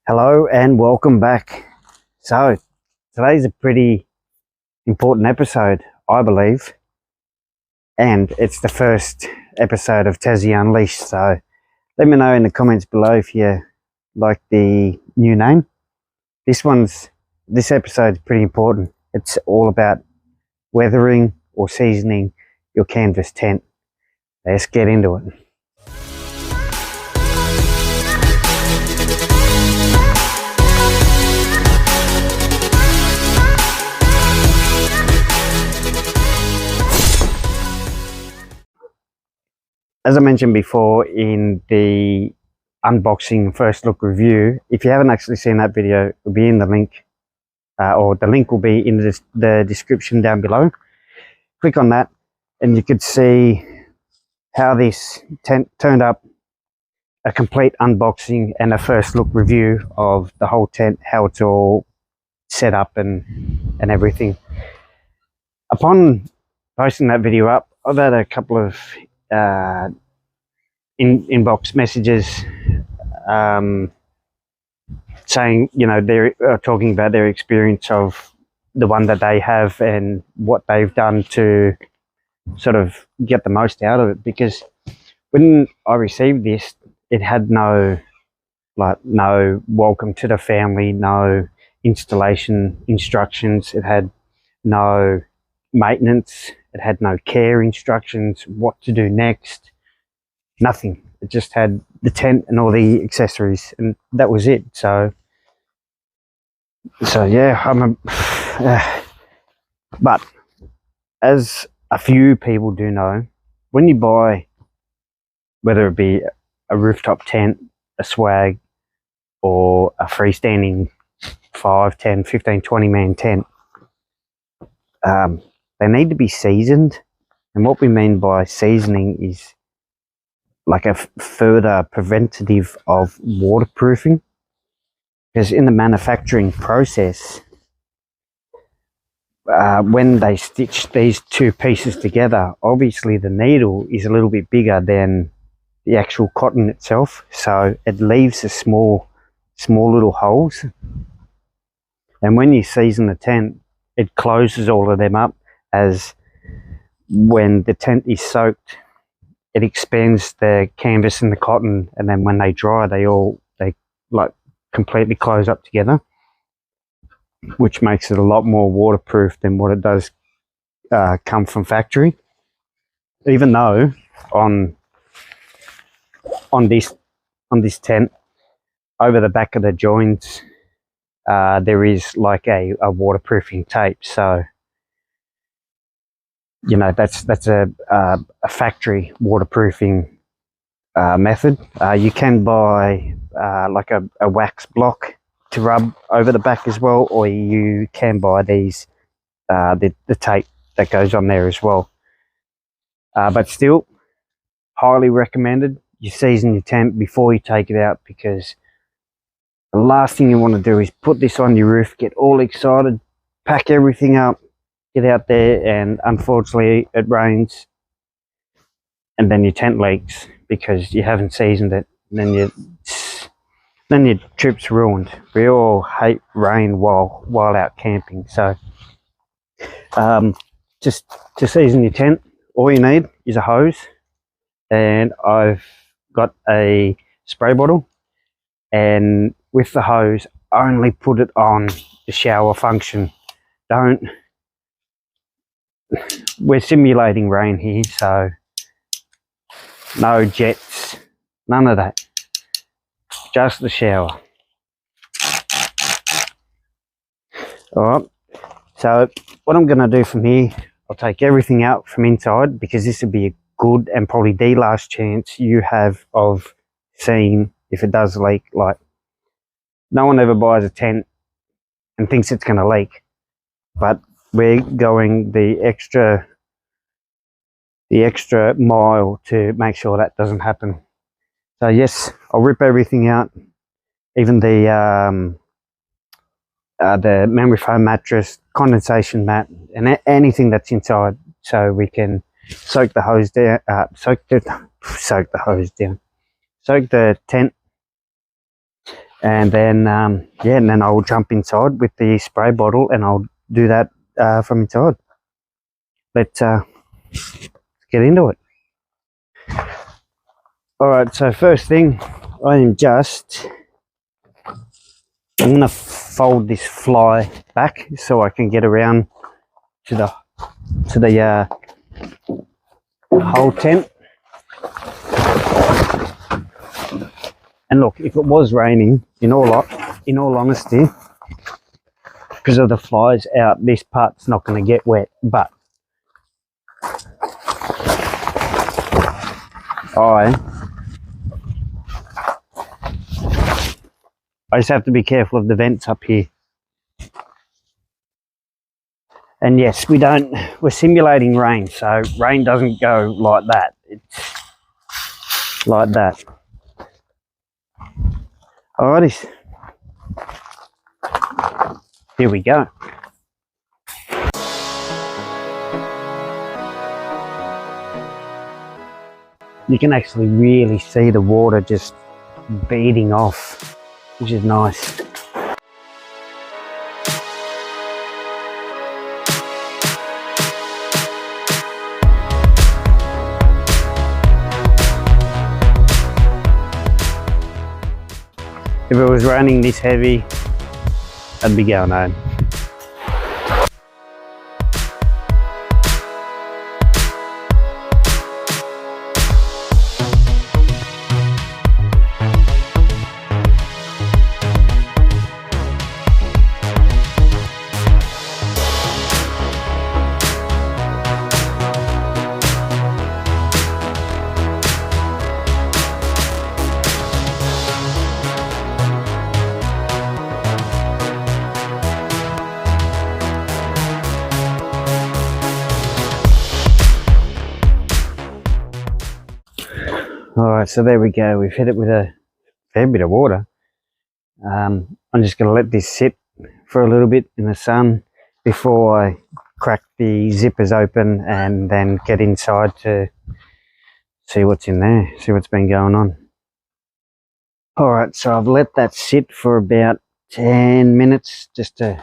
Hello and welcome back. So today's a pretty important episode, I believe, and it's the first episode of Tassie Unleashed. So let me know in the comments below if you like the new name. This episode's pretty important. It's all about weathering or seasoning your canvas tent. Let's get into it. As I mentioned before in the unboxing first look review, if you haven't actually seen that video, it'll be in the link, or the link will be in the description down below. Click on that and you could see how this tent turned up, a complete unboxing and a first look review of the whole tent, how it's all set up and everything. Upon posting that video up, I've had a couple of inbox messages saying, you know, they're talking about their experience of the one that they have and what they've done to sort of get the most out of it. Because when I received this, it had no welcome to the family, no installation instructions, it had no maintenance, it had no care instructions, what to do next, nothing. It just had the tent and all the accessories, and that was it. So yeah, but as a few people do know, when you buy, whether it be a rooftop tent, a swag, or a freestanding 5, 10, 15, 20 man tent, they need to be seasoned. And what we mean by seasoning is like a further preventative of waterproofing. Because in the manufacturing process, when they stitch these two pieces together, obviously the needle is a little bit bigger than the actual cotton itself, so it leaves a small little holes. And when you season the tent, it closes all of them up, as when the tent is soaked, it expands the canvas and the cotton, and then when they dry, they like completely close up together, which makes it a lot more waterproof than what it does come from factory. Even though on this tent, over the back of the joints, there is like a waterproofing tape. So you know, that's a factory waterproofing method. You can buy like a wax block to rub over the back as well, or you can buy these the tape that goes on there as well. But still, highly recommended you season your tent before you take it out, because the last thing you want to do is put this on your roof, get all excited, pack everything up, get out there, and unfortunately it rains and then your tent leaks because you haven't seasoned it, and then your trip's ruined. We all hate rain while out camping. So just to season your tent, all you need is a hose, and I've got a spray bottle, and with the hose only put it on the shower function. We're simulating rain here, so no jets, none of that, just the shower. All right, so what I'm going to do from here, I'll take everything out from inside, because this would be a good and probably the last chance you have of seeing if it does leak. Like, no one ever buys a tent and thinks it's going to leak, but we're going the extra mile to make sure that doesn't happen. So yes, I'll rip everything out, even the memory foam mattress, condensation mat, and anything that's inside, so we can soak the hose down, soak the tent, And then yeah, and then I'll jump inside with the spray bottle and I'll do that from inside. Let's get into it. All right, so first thing, I'm gonna fold this fly back so I can get around to the whole tent. And look, if it was raining, in all honesty, because of the flies out, this part's not going to get wet. But I just have to be careful of the vents up here. And yes, we're simulating rain, so rain doesn't go like that. It's like that. Alrighty, here we go. You can actually really see the water just beating off, which is nice. If it was raining this heavy, I'd be going home. Alright, so there we go. We've hit it with a fair bit of water. I'm just going to let this sit for a little bit in the sun before I crack the zippers open and then get inside to see what's in there, see what's been going on. Alright, so I've let that sit for about 10 minutes just to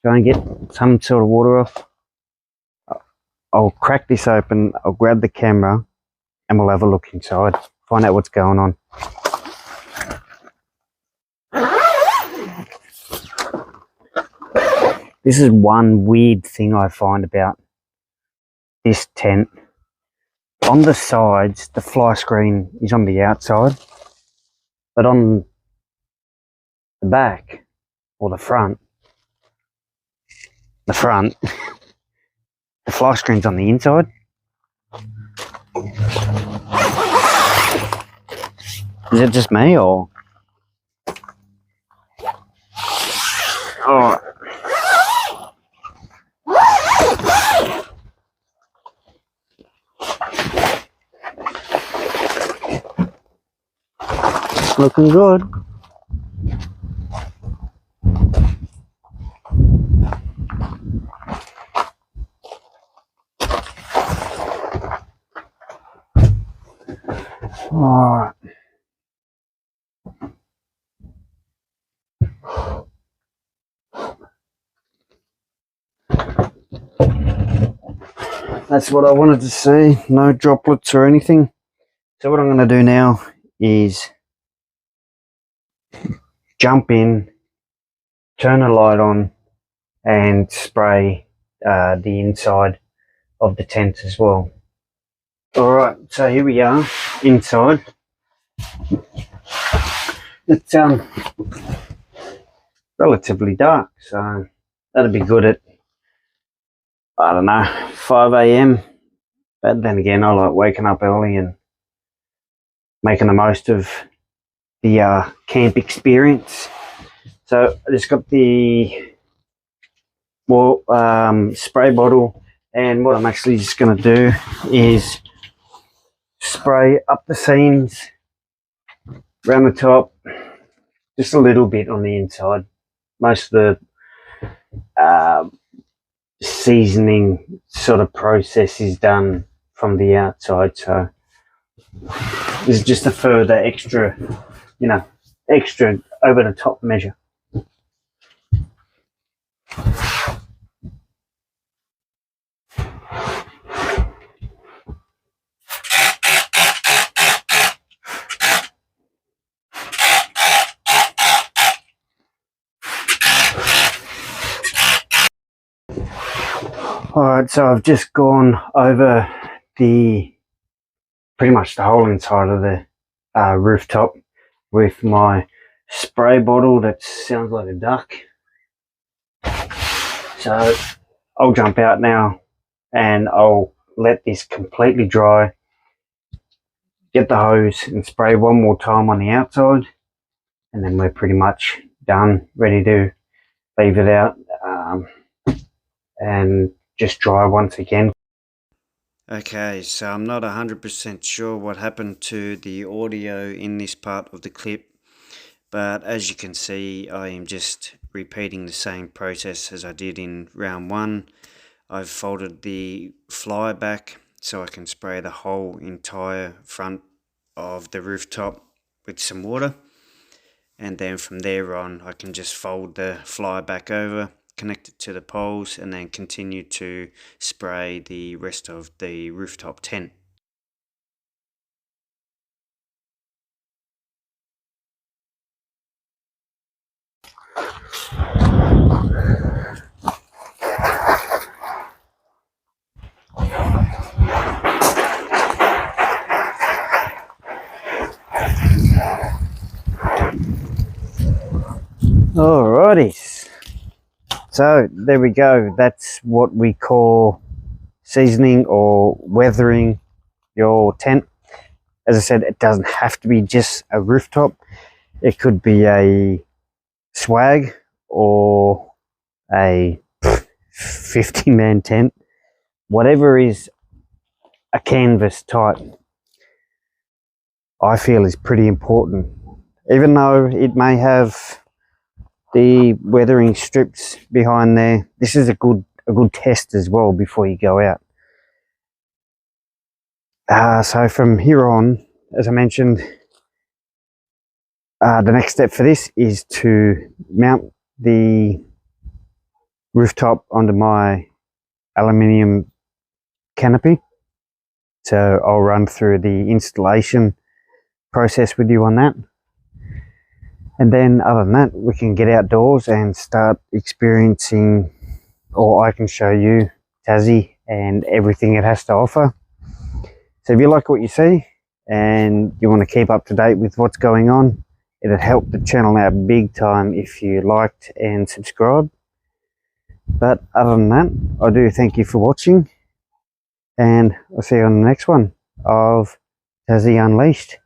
try and get some sort of water off. I'll crack this open, I'll grab the camera and we'll have a look inside, find out what's going on. This is one weird thing I find about this tent. On the sides, the fly screen is on the outside, but on the back, or the front, the fly screen's on the inside. Is it just me, or? Oh. Looking good. All right. That's what I wanted to see, no droplets or anything. So what I'm going to do now is jump in, turn the light on and spray the inside of the tent as well. Alright, so here we are inside. It's relatively dark, so that'll be good at, I don't know, 5 AM. But then again, I like waking up early and making the most of the camp experience. So I just got the spray bottle, and what I'm actually just going to do is spray up the seams, around the top, just a little bit on the inside. Most of the seasoning sort of process is done from the outside, so this is just a further extra, you know, extra over the top measure. Alright, so I've just gone over pretty much the whole inside of the rooftop with my spray bottle that sounds like a duck. So I'll jump out now and I'll let this completely dry, get the hose and spray one more time on the outside, and then we're pretty much done, ready to leave it out and just dry once again. Okay, so I'm not 100% sure what happened to the audio in this part of the clip, but as you can see, I am just repeating the same process as I did in round one. I've folded the fly back so I can spray the whole entire front of the rooftop with some water, and then from there on I can just fold the fly back over, connect it to the poles, and then continue to spray the rest of the rooftop tent. Alrighty, so there we go. That's what we call seasoning or weathering your tent. As I said, it doesn't have to be just a rooftop. It could be a swag or a 50-man tent. Whatever is a canvas type, I feel is pretty important. Even though it may have the weathering strips behind there, this is a good test as well before you go out. So from here on, as I mentioned, the next step for this is to mount the rooftop onto my aluminium canopy. So I'll run through the installation process with you on that. And then other than that, we can get outdoors and start experiencing, or I can show you Tassie and everything it has to offer. So if you like what you see and you want to keep up to date with what's going on, it'd help the channel out big time if you liked and subscribed. But other than that, I do thank you for watching, and I'll see you on the next one of Tassie Unleashed.